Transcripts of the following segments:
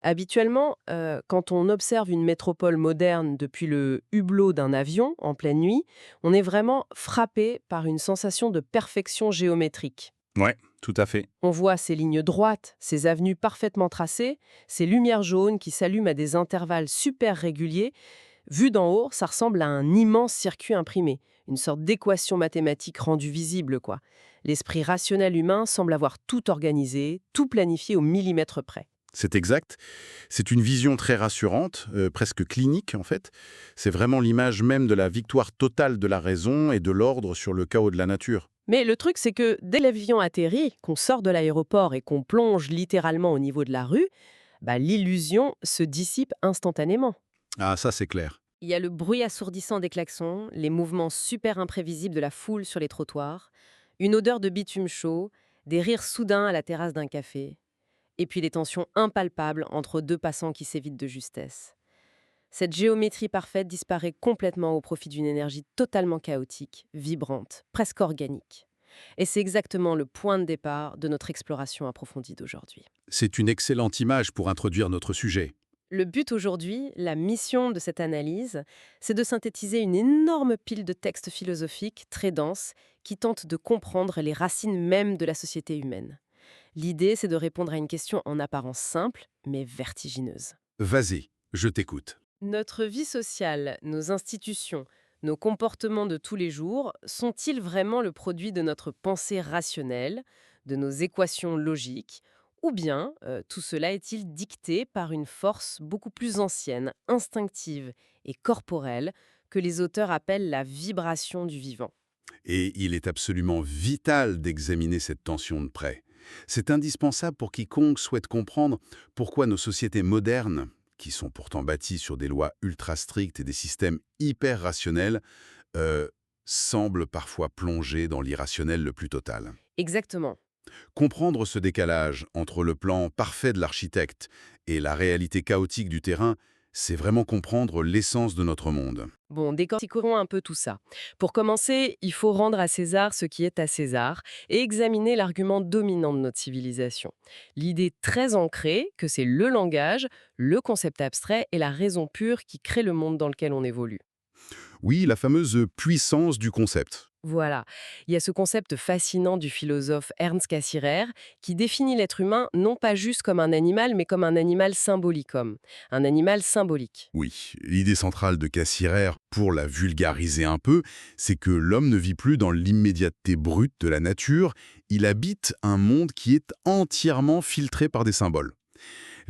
Habituellement, quand on observe une métropole moderne depuis le hublot d'un avion en pleine nuit, on est vraiment frappé par une sensation de perfection géométrique. Ouais, tout à fait. On voit ces lignes droites, ces avenues parfaitement tracées, ces lumières jaunes qui s'allument à des intervalles super réguliers. Vu d'en haut, ça ressemble à un immense circuit imprimé, une sorte d'équation mathématique rendue visible, quoi. L'esprit rationnel humain semble avoir tout organisé, tout planifié au millimètre près. C'est exact. C'est une vision très rassurante, presque clinique en fait. C'est vraiment l'image même de la victoire totale de la raison et de l'ordre sur le chaos de la nature. Mais le truc, c'est que dès que l'avion atterrit, qu'on sort de l'aéroport et qu'on plonge littéralement au niveau de la rue, l'illusion se dissipe instantanément. Ah, ça c'est clair. Il y a le bruit assourdissant des klaxons, les mouvements super imprévisibles de la foule sur les trottoirs, une odeur de bitume chaud, des rires soudains à la terrasse d'un café, et puis des tensions impalpables entre deux passants qui s'évitent de justesse. Cette géométrie parfaite disparaît complètement au profit d'une énergie totalement chaotique, vibrante, presque organique. Et c'est exactement le point de départ de notre exploration approfondie d'aujourd'hui. C'est une excellente image pour introduire notre sujet. Le but aujourd'hui, la mission de cette analyse, c'est de synthétiser une énorme pile de textes philosophiques très denses qui tentent de comprendre les racines mêmes de la société humaine. L'idée, c'est de répondre à une question en apparence simple, mais vertigineuse. Vas-y, je t'écoute. Notre vie sociale, nos institutions, nos comportements de tous les jours sont-ils vraiment le produit de notre pensée rationnelle, de nos équations logiques, ou bien tout cela est-il dicté par une force beaucoup plus ancienne, instinctive et corporelle que les auteurs appellent la vibration du vivant? Et il est absolument vital d'examiner cette tension de près. C'est indispensable pour quiconque souhaite comprendre pourquoi nos sociétés modernes, qui sont pourtant bâties sur des lois ultra strictes et des systèmes hyper rationnels, euh, semblent parfois plonger dans l'irrationnel le plus total. Exactement. Comprendre ce décalage entre le plan parfait de l'architecte et la réalité chaotique du terrain, c'est vraiment comprendre l'essence de notre monde. Bon, décortiquons un peu tout ça. Pour commencer, il faut rendre à César ce qui est à César et examiner l'argument dominant de notre civilisation. L'idée très ancrée que c'est le langage, le concept abstrait et la raison pure qui créent le monde dans lequel on évolue. Oui, la fameuse puissance du concept. Voilà. Il y a ce concept fascinant du philosophe Ernst Cassirer qui définit l'être humain non pas juste comme un animal, mais comme un animal symbolicum. Un animal symbolique. Oui, l'idée centrale de Cassirer, pour la vulgariser un peu, c'est que l'homme ne vit plus dans l'immédiateté brute de la nature, il habite un monde qui est entièrement filtré par des symboles.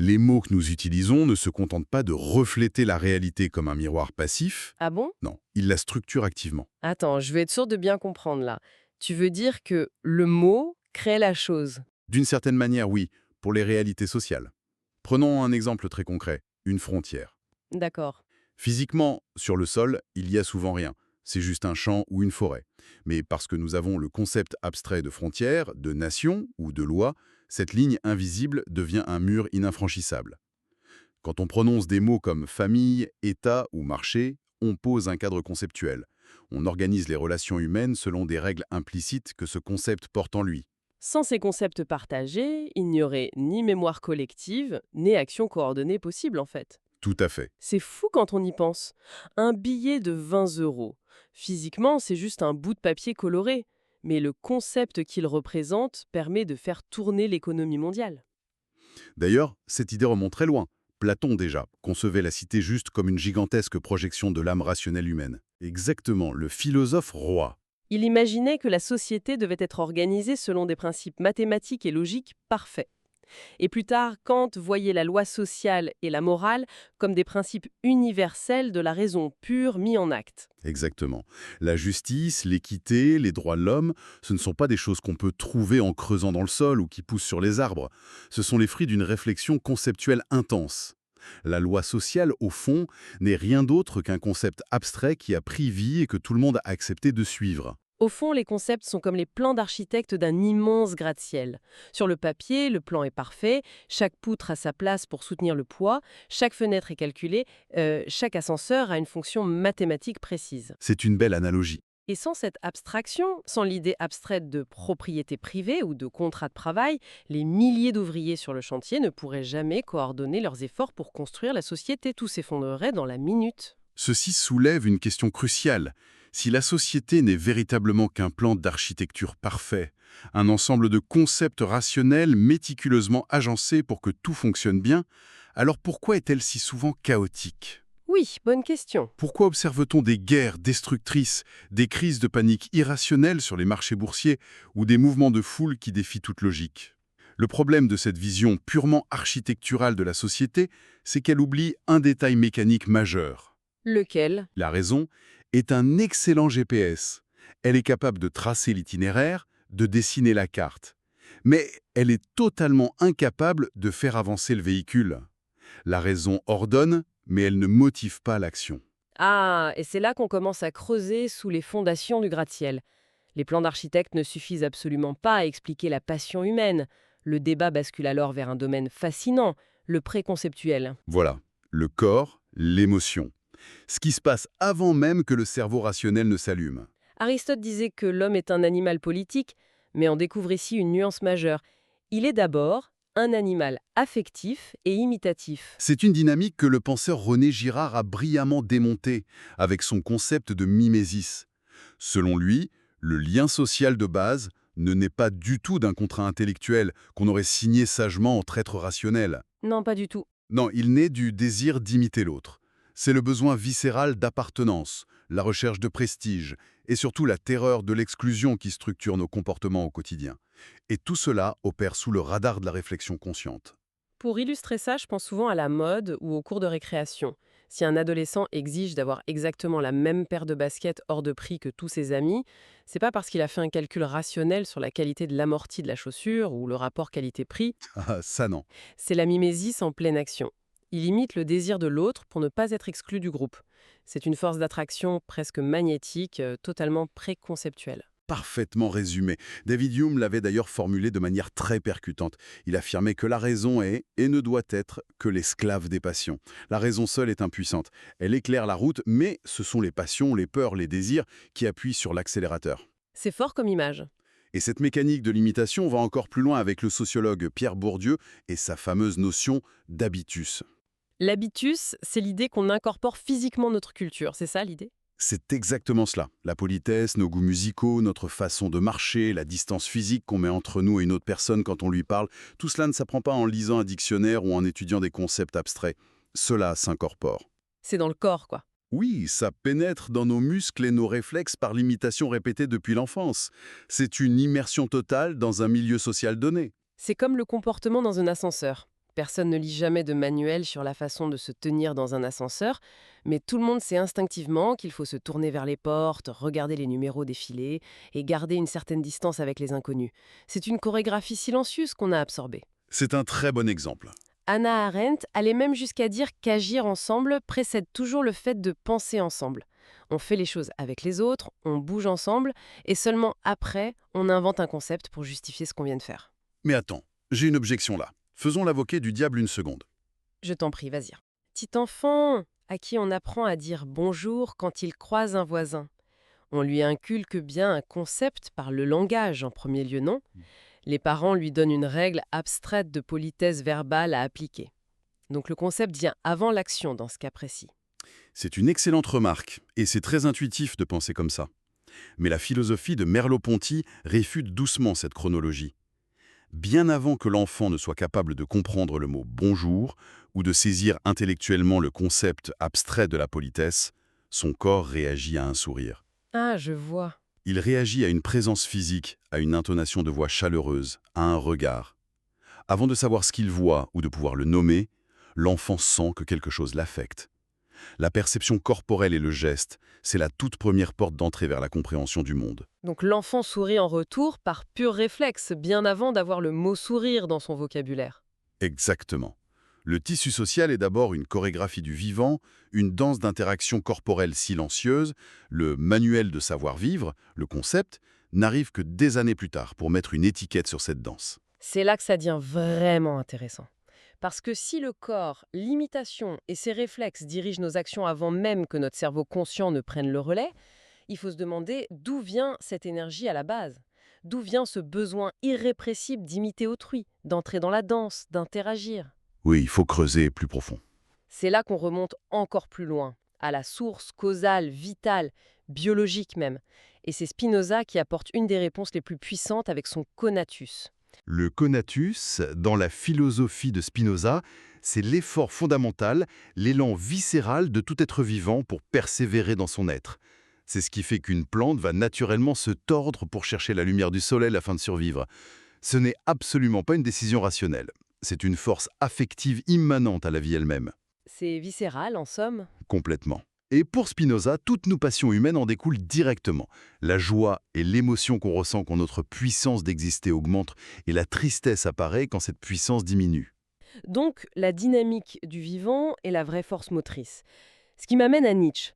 Les mots que nous utilisons ne se contentent pas de refléter la réalité comme un miroir passif, Ah bon? non, ils la structurent activement. Attends, je vais être sûre de bien comprendre là. Tu veux dire que le mot crée la chose? D'une certaine manière, oui, pour les réalités sociales. Prenons un exemple très concret, une frontière. D'accord. Physiquement, sur le sol, il y a souvent rien. C'est juste un champ ou une forêt. Mais parce que nous avons le concept abstrait de frontière, de nation ou de loi, cette ligne invisible devient un mur ininfranchissable. Quand on prononce des mots comme famille, État ou marché, on pose un cadre conceptuel. On organise les relations humaines selon des règles implicites que ce concept porte en lui. Sans ces concepts partagés, il n'y aurait ni mémoire collective, ni action coordonnée possible en fait. Tout à fait. C'est fou quand on y pense. Un billet de 20 €. Physiquement, c'est juste un bout de papier coloré. Mais le concept qu'il représente permet de faire tourner l'économie mondiale. D'ailleurs, cette idée remonte très loin. Platon déjà concevait la cité juste comme une gigantesque projection de l'âme rationnelle humaine. Exactement, le philosophe roi. Il imaginait que la société devait être organisée selon des principes mathématiques et logiques parfaits. Et plus tard, Kant voyait la loi sociale et la morale comme des principes universels de la raison pure mis en acte. Exactement. La justice, l'équité, les droits de l'homme, ce ne sont pas des choses qu'on peut trouver en creusant dans le sol ou qui poussent sur les arbres. Ce sont les fruits d'une réflexion conceptuelle intense. La loi sociale, au fond, n'est rien d'autre qu'un concept abstrait qui a pris vie et que tout le monde a accepté de suivre. Au fond, les concepts sont comme les plans d'architecte d'un immense gratte-ciel. Sur le papier, le plan est parfait, chaque poutre a sa place pour soutenir le poids, chaque fenêtre est calculée, chaque ascenseur a une fonction mathématique précise. C'est une belle analogie. Et sans cette abstraction, sans l'idée abstraite de propriété privée ou de contrat de travail, les milliers d'ouvriers sur le chantier ne pourraient jamais coordonner leurs efforts pour construire la société. Tout s'effondrerait dans la minute. Ceci soulève une question cruciale. Si la société n'est véritablement qu'un plan d'architecture parfait, un ensemble de concepts rationnels méticuleusement agencés pour que tout fonctionne bien, alors pourquoi est-elle si souvent chaotique? Oui, bonne question. Pourquoi observe-t-on des guerres destructrices, des crises de panique irrationnelles sur les marchés boursiers ou des mouvements de foule qui défient toute logique? Le problème de cette vision purement architecturale de la société, c'est qu'elle oublie un détail mécanique majeur. Lequel? La raison est un excellent GPS. Elle est capable de tracer l'itinéraire, de dessiner la carte. Mais elle est totalement incapable de faire avancer le véhicule. La raison ordonne, mais elle ne motive pas l'action. Ah, et c'est là qu'on commence à creuser sous les fondations du gratte-ciel. Les plans d'architectes ne suffisent absolument pas à expliquer la passion humaine. Le débat bascule alors vers un domaine fascinant, le préconceptuel. Voilà, le corps, l'émotion. Ce qui se passe avant même que le cerveau rationnel ne s'allume. Aristote disait que l'homme est un animal politique, mais on découvre ici une nuance majeure. Il est d'abord un animal affectif et imitatif. C'est une dynamique que le penseur René Girard a brillamment démontée avec son concept de mimésis. Selon lui, le lien social de base ne naît pas du tout d'un contrat intellectuel qu'on aurait signé sagement entre êtres rationnels. Non, pas du tout. Non, il naît du désir d'imiter l'autre. C'est le besoin viscéral d'appartenance, la recherche de prestige et surtout la terreur de l'exclusion qui structure nos comportements au quotidien. Et tout cela opère sous le radar de la réflexion consciente. Pour illustrer ça, je pense souvent à la mode ou aux cours de récréation. Si un adolescent exige d'avoir exactement la même paire de baskets hors de prix que tous ses amis, c'est pas parce qu'il a fait un calcul rationnel sur la qualité de l'amorti de la chaussure ou le rapport qualité-prix, Ah, ça non. c'est la mimésis en pleine action. Il imite le désir de l'autre pour ne pas être exclu du groupe. C'est une force d'attraction presque magnétique, totalement préconceptuelle. Parfaitement résumé. David Hume l'avait d'ailleurs formulé de manière très percutante. Il affirmait que la raison est et ne doit être que l'esclave des passions. La raison seule est impuissante. Elle éclaire la route, mais ce sont les passions, les peurs, les désirs qui appuient sur l'accélérateur. C'est fort comme image. Et cette mécanique de l'imitation va encore plus loin avec le sociologue Pierre Bourdieu et sa fameuse notion d'habitus. L'habitus, c'est l'idée qu'on incorpore physiquement notre culture, c'est ça l'idée? C'est exactement cela. La politesse, nos goûts musicaux, notre façon de marcher, la distance physique qu'on met entre nous et une autre personne quand on lui parle, tout cela ne s'apprend pas en lisant un dictionnaire ou en étudiant des concepts abstraits. Cela s'incorpore. C'est dans le corps, quoi. Oui, ça pénètre dans nos muscles et nos réflexes par l'imitation répétée depuis l'enfance. C'est une immersion totale dans un milieu social donné. C'est comme le comportement dans un ascenseur. Personne ne lit jamais de manuel sur la façon de se tenir dans un ascenseur, mais tout le monde sait instinctivement qu'il faut se tourner vers les portes, regarder les numéros défiler et garder une certaine distance avec les inconnus. C'est une chorégraphie silencieuse qu'on a absorbée. C'est un très bon exemple. Hannah Arendt allait même jusqu'à dire qu'agir ensemble précède toujours le fait de penser ensemble. On fait les choses avec les autres, on bouge ensemble, et seulement après, on invente un concept pour justifier ce qu'on vient de faire. Mais attends, j'ai une objection là. Faisons l'avocat du diable une seconde. Je t'en prie, vas-y. Petit enfant, à qui on apprend à dire bonjour quand il croise un voisin. On lui inculque bien un concept par le langage en premier lieu, non? Les parents lui donnent une règle abstraite de politesse verbale à appliquer. Donc le concept vient avant l'action dans ce cas précis. C'est une excellente remarque, et c'est très intuitif de penser comme ça. Mais la philosophie de Merleau-Ponty réfute doucement cette chronologie. Bien avant que l'enfant ne soit capable de comprendre le mot « bonjour » ou de saisir intellectuellement le concept abstrait de la politesse, son corps réagit à un sourire. Ah, je vois. Il réagit à une présence physique, à une intonation de voix chaleureuse, à un regard. Avant de savoir ce qu'il voit ou de pouvoir le nommer, l'enfant sent que quelque chose l'affecte. La perception corporelle et le geste, c'est la toute première porte d'entrée vers la compréhension du monde. Donc l'enfant sourit en retour par pur réflexe, bien avant d'avoir le mot sourire dans son vocabulaire. Exactement. Le tissu social est d'abord une chorégraphie du vivant, une danse d'interaction corporelle silencieuse. Le manuel de savoir-vivre, le concept, n'arrive que des années plus tard pour mettre une étiquette sur cette danse. C'est là que ça devient vraiment intéressant. Parce que si le corps, l'imitation et ses réflexes dirigent nos actions avant même que notre cerveau conscient ne prenne le relais, Il faut se demander d'où vient cette énergie à la base. D'où vient ce besoin irrépressible d'imiter autrui, d'entrer dans la danse, d'interagir. Oui, il faut creuser plus profond. C'est là qu'on remonte encore plus loin, à la source causale, vitale, biologique même. Et c'est Spinoza qui apporte une des réponses les plus puissantes avec son conatus. Le conatus, dans la philosophie de Spinoza, c'est l'effort fondamental, l'élan viscéral de tout être vivant pour persévérer dans son être. C'est ce qui fait qu'une plante va naturellement se tordre pour chercher la lumière du soleil afin de survivre. Ce n'est absolument pas une décision rationnelle. C'est une force affective immanente à la vie elle-même. C'est viscéral, en somme. Complètement. Et pour Spinoza, toutes nos passions humaines en découlent directement. La joie et l'émotion qu'on ressent quand notre puissance d'exister augmente et la tristesse apparaît quand cette puissance diminue. Donc, la dynamique du vivant est la vraie force motrice. Ce qui m'amène à Nietzsche.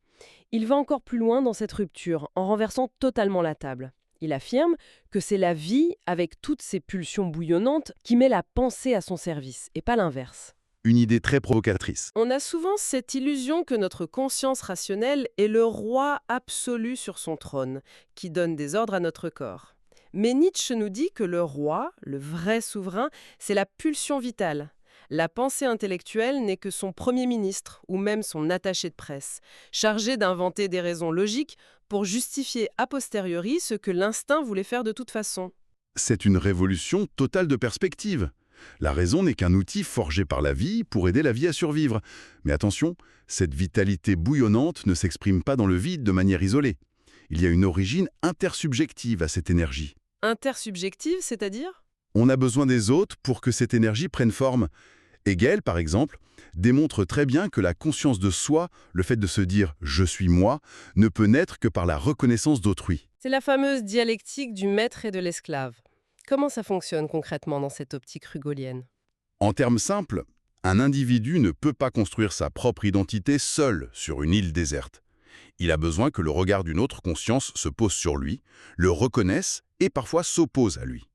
Il va encore plus loin dans cette rupture, en renversant totalement la table. Il affirme que c'est la vie, avec toutes ses pulsions bouillonnantes, qui met la pensée à son service, et pas l'inverse. Une idée très provocatrice. On a souvent cette illusion que notre conscience rationnelle est le roi absolu sur son trône, qui donne des ordres à notre corps. Mais Nietzsche nous dit que le roi, le vrai souverain, c'est la pulsion vitale. La pensée intellectuelle n'est que son premier ministre, ou même son attaché de presse, chargé d'inventer des raisons logiques pour justifier a posteriori ce que l'instinct voulait faire de toute façon. C'est une révolution totale de perspective. La raison n'est qu'un outil forgé par la vie pour aider la vie à survivre. Mais attention, cette vitalité bouillonnante ne s'exprime pas dans le vide de manière isolée. Il y a une origine intersubjective à cette énergie. Intersubjective, c'est-à-dire ? On a besoin des autres pour que cette énergie prenne forme. Hegel, par exemple, démontre très bien que la conscience de soi, le fait de se dire « je suis moi », ne peut naître que par la reconnaissance d'autrui. C'est la fameuse dialectique du maître et de l'esclave. Comment ça fonctionne concrètement dans cette optique rugolienne ? En termes simples, un individu ne peut pas construire sa propre identité seul sur une île déserte. Il a besoin que le regard d'une autre conscience se pose sur lui, le reconnaisse et parfois s'oppose à lui.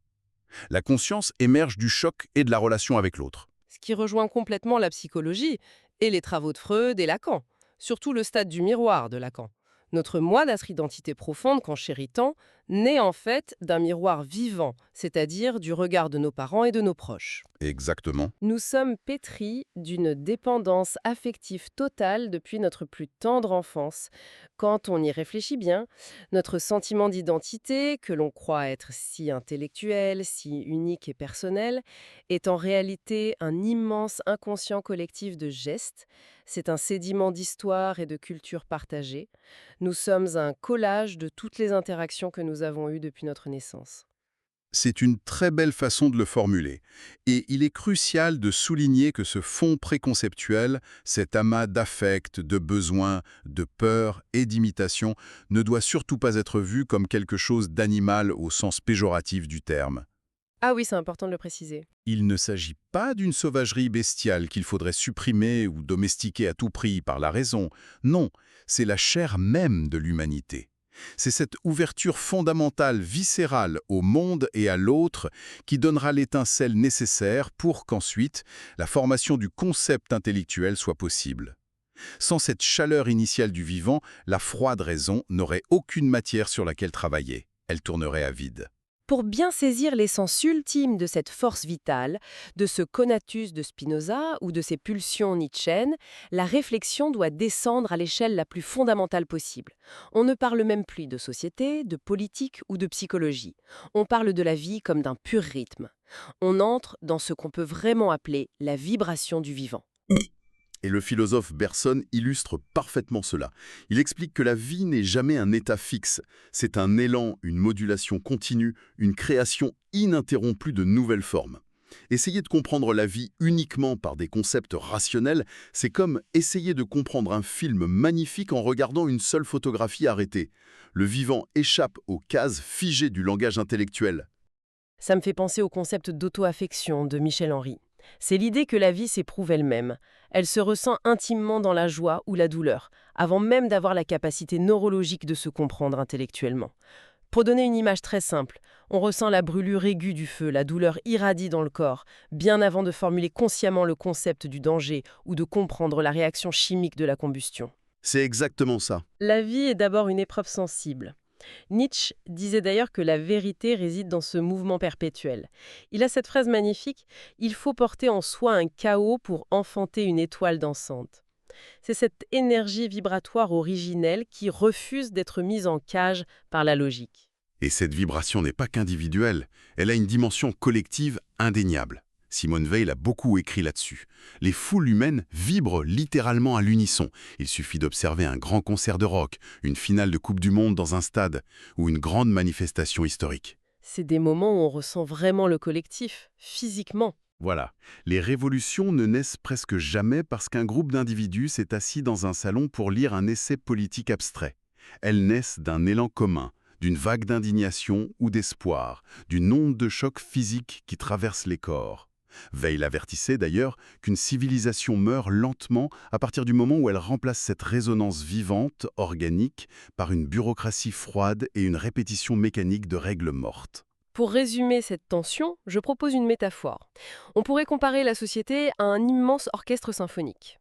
La conscience émerge du choc et de la relation avec l'autre. Ce qui rejoint complètement la psychologie et les travaux de Freud et Lacan, surtout le stade du miroir de Lacan. Notre moi, notre identité profonde qu'en chéritant, naît en fait d'un miroir vivant, c'est-à-dire du regard de nos parents et de nos proches. Exactement. Nous sommes pétris d'une dépendance affective totale depuis notre plus tendre enfance. Quand on y réfléchit bien, notre sentiment d'identité, que l'on croit être si intellectuel, si unique et personnel, est en réalité un immense inconscient collectif de gestes. C'est un sédiment d'histoire et de culture partagée. Nous sommes un collage de toutes les interactions que nous avons eues depuis notre naissance. C'est une très belle façon de le formuler. Et il est crucial de souligner que ce fond préconceptuel, cet amas d'affects, de besoins, de peurs et d'imitations, ne doit surtout pas être vu comme quelque chose d'animal au sens péjoratif du terme. Ah oui, c'est important de le préciser. Il ne s'agit pas d'une sauvagerie bestiale qu'il faudrait supprimer ou domestiquer à tout prix par la raison. Non, c'est la chair même de l'humanité. C'est cette ouverture fondamentale, viscérale au monde et à l'autre qui donnera l'étincelle nécessaire pour qu'ensuite la formation du concept intellectuel soit possible. Sans cette chaleur initiale du vivant, la froide raison n'aurait aucune matière sur laquelle travailler. Elle tournerait à vide. Pour bien saisir l'essence ultime de cette force vitale, de ce conatus de Spinoza ou de ces pulsions nietzschéennes, la réflexion doit descendre à l'échelle la plus fondamentale possible. On ne parle même plus de société, de politique ou de psychologie. On parle de la vie comme d'un pur rythme. On entre dans ce qu'on peut vraiment appeler la vibration du vivant. Et le philosophe Bergson illustre parfaitement cela. Il explique que la vie n'est jamais un état fixe. C'est un élan, une modulation continue, une création ininterrompue de nouvelles formes. Essayer de comprendre la vie uniquement par des concepts rationnels, c'est comme essayer de comprendre un film magnifique en regardant une seule photographie arrêtée. Le vivant échappe aux cases figées du langage intellectuel. Ça me fait penser au concept d'auto-affection de Michel Henry. C'est l'idée que la vie s'éprouve elle-même. Elle se ressent intimement dans la joie ou la douleur, avant même d'avoir la capacité neurologique de se comprendre intellectuellement. Pour donner une image très simple, on ressent la brûlure aiguë du feu, la douleur irradie dans le corps, bien avant de formuler consciemment le concept du danger ou de comprendre la réaction chimique de la combustion. C'est exactement ça. La vie est d'abord une épreuve sensible. Nietzsche disait d'ailleurs que la vérité réside dans ce mouvement perpétuel. Il a cette phrase magnifique: «Il faut porter en soi un chaos pour enfanter une étoile dansante». C'est cette énergie vibratoire originelle qui refuse d'être mise en cage par la logique. Et cette vibration n'est pas qu'individuelle, elle a une dimension collective indéniable. Simone Weil a beaucoup écrit là-dessus. Les foules humaines vibrent littéralement à l'unisson. Il suffit d'observer un grand concert de rock, une finale de Coupe du Monde dans un stade ou une grande manifestation historique. C'est des moments où on ressent vraiment le collectif, physiquement. Voilà, les révolutions ne naissent presque jamais parce qu'un groupe d'individus s'est assis dans un salon pour lire un essai politique abstrait. Elles naissent d'un élan commun, d'une vague d'indignation ou d'espoir, d'une onde de choc physique qui traverse les corps. Weil avertissait d'ailleurs qu'une civilisation meurt lentement à partir du moment où elle remplace cette résonance vivante, organique, par une bureaucratie froide et une répétition mécanique de règles mortes. Pour résumer cette tension, je propose une métaphore. On pourrait comparer la société à un immense orchestre symphonique.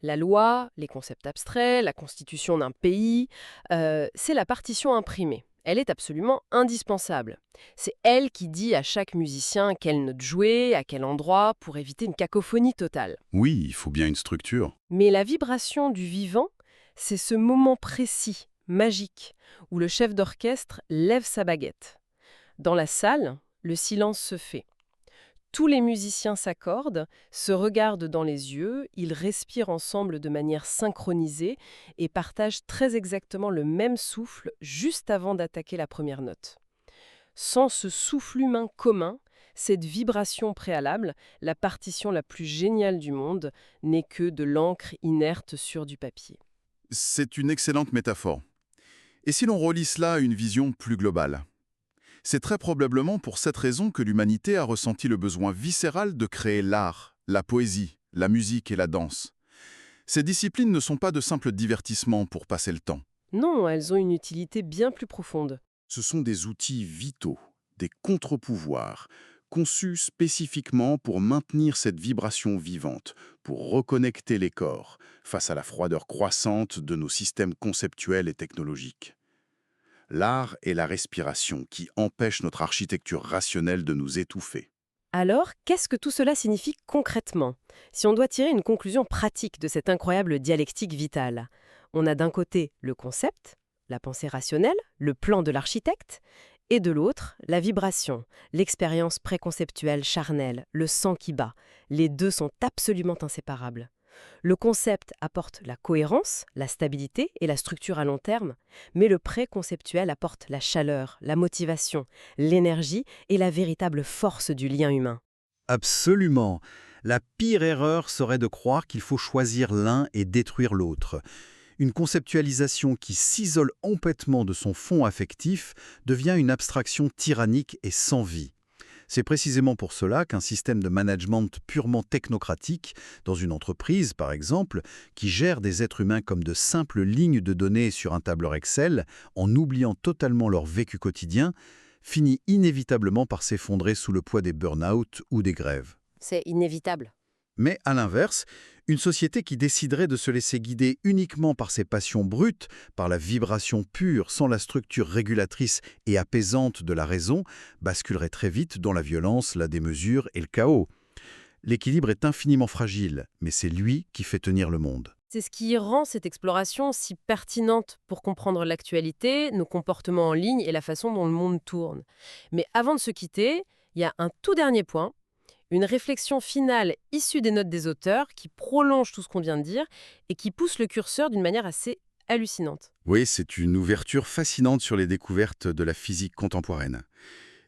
La loi, les concepts abstraits, la constitution d'un pays, c'est la partition imprimée. Elle est absolument indispensable. C'est elle qui dit à chaque musicien quelle note jouer, à quel endroit, pour éviter une cacophonie totale. Oui, il faut bien une structure. Mais la vibration du vivant, c'est ce moment précis, magique, où le chef d'orchestre lève sa baguette. Dans la salle, le silence se fait. Tous les musiciens s'accordent, se regardent dans les yeux, ils respirent ensemble de manière synchronisée et partagent très exactement le même souffle juste avant d'attaquer la première note. Sans ce souffle humain commun, cette vibration préalable, la partition la plus géniale du monde, n'est que de l'encre inerte sur du papier. C'est une excellente métaphore. Et si l'on relie cela à une vision plus globale ? C'est très probablement pour cette raison que l'humanité a ressenti le besoin viscéral de créer l'art, la poésie, la musique et la danse. Ces disciplines ne sont pas de simples divertissements pour passer le temps. Non, elles ont une utilité bien plus profonde. Ce sont des outils vitaux, des contre-pouvoirs, conçus spécifiquement pour maintenir cette vibration vivante, pour reconnecter les corps face à la froideur croissante de nos systèmes conceptuels et technologiques. L'art est la respiration qui empêche notre architecture rationnelle de nous étouffer. Alors, qu'est-ce que tout cela signifie concrètement? Si on doit tirer une conclusion pratique de cette incroyable dialectique vitale, on a d'un côté le concept, la pensée rationnelle, le plan de l'architecte, et de l'autre, la vibration, l'expérience préconceptuelle charnelle, le sang qui bat. Les deux sont absolument inséparables. Le concept apporte la cohérence, la stabilité et la structure à long terme, mais le préconceptuel apporte la chaleur, la motivation, l'énergie et la véritable force du lien humain. Absolument. La pire erreur serait de croire qu'il faut choisir l'un et détruire l'autre. Une conceptualisation qui s'isole complètement de son fond affectif devient une abstraction tyrannique et sans vie. C'est précisément pour cela qu'un système de management purement technocratique, dans une entreprise par exemple, qui gère des êtres humains comme de simples lignes de données sur un tableur Excel, en oubliant totalement leur vécu quotidien, finit inévitablement par s'effondrer sous le poids des burn-out ou des grèves. C'est inévitable. Mais à l'inverse, une société qui déciderait de se laisser guider uniquement par ses passions brutes, par la vibration pure sans la structure régulatrice et apaisante de la raison, basculerait très vite dans la violence, la démesure et le chaos. L'équilibre est infiniment fragile, mais c'est lui qui fait tenir le monde. C'est ce qui rend cette exploration si pertinente pour comprendre l'actualité, nos comportements en ligne et la façon dont le monde tourne. Mais avant de se quitter, il y a un tout dernier point. Une réflexion finale issue des notes des auteurs qui prolonge tout ce qu'on vient de dire et qui pousse le curseur d'une manière assez hallucinante. Oui, c'est une ouverture fascinante sur les découvertes de la physique contemporaine.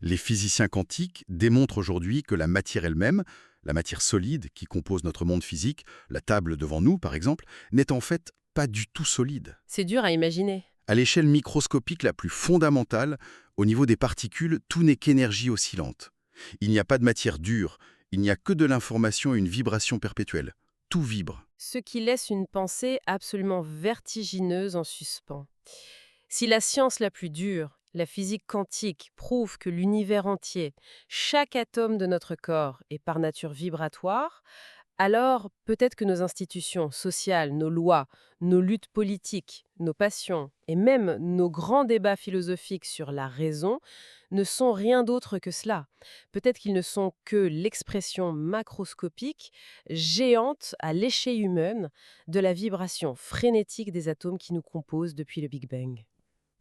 Les physiciens quantiques démontrent aujourd'hui que la matière elle-même, la matière solide qui compose notre monde physique, la table devant nous par exemple, n'est en fait pas du tout solide. C'est dur à imaginer. À l'échelle microscopique la plus fondamentale, au niveau des particules, tout n'est qu'énergie oscillante. Il n'y a pas de matière dure, il n'y a que de l'information et une vibration perpétuelle. Tout vibre. Ce qui laisse une pensée absolument vertigineuse en suspens. Si la science la plus dure, la physique quantique, prouve que l'univers entier, chaque atome de notre corps est par nature vibratoire, alors peut-être que nos institutions sociales, nos lois, nos luttes politiques, nos passions et même nos grands débats philosophiques sur la raison ne sont rien d'autre que cela. Peut-être qu'ils ne sont que l'expression macroscopique, géante à l'échelle humaine, de la vibration frénétique des atomes qui nous composent depuis le Big Bang.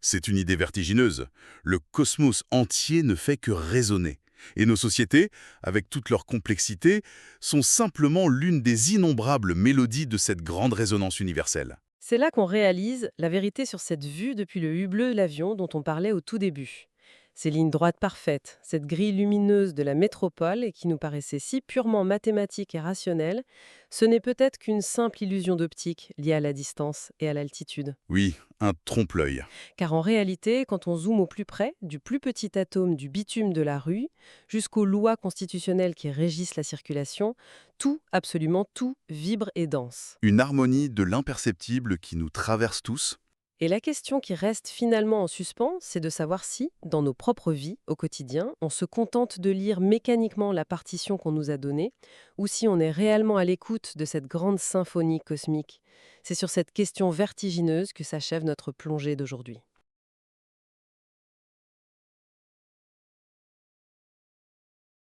C'est une idée vertigineuse. Le cosmos entier ne fait que résonner. Et nos sociétés, avec toute leur complexité, sont simplement l'une des innombrables mélodies de cette grande résonance universelle. C'est là qu'on réalise la vérité sur cette vue depuis le hublot de l'avion dont on parlait au tout début. Ces lignes droites parfaites, cette grille lumineuse de la métropole et qui nous paraissait si purement mathématique et rationnelle, ce n'est peut-être qu'une simple illusion d'optique liée à la distance et à l'altitude. Oui, un trompe-l'œil. Car en réalité, quand on zoome au plus près, du plus petit atome du bitume de la rue jusqu'aux lois constitutionnelles qui régissent la circulation, tout, absolument tout, vibre et danse. Une harmonie de l'imperceptible qui nous traverse tous. Et la question qui reste finalement en suspens, c'est de savoir si, dans nos propres vies, au quotidien, on se contente de lire mécaniquement la partition qu'on nous a donnée, ou si on est réellement à l'écoute de cette grande symphonie cosmique. C'est sur cette question vertigineuse que s'achève notre plongée d'aujourd'hui.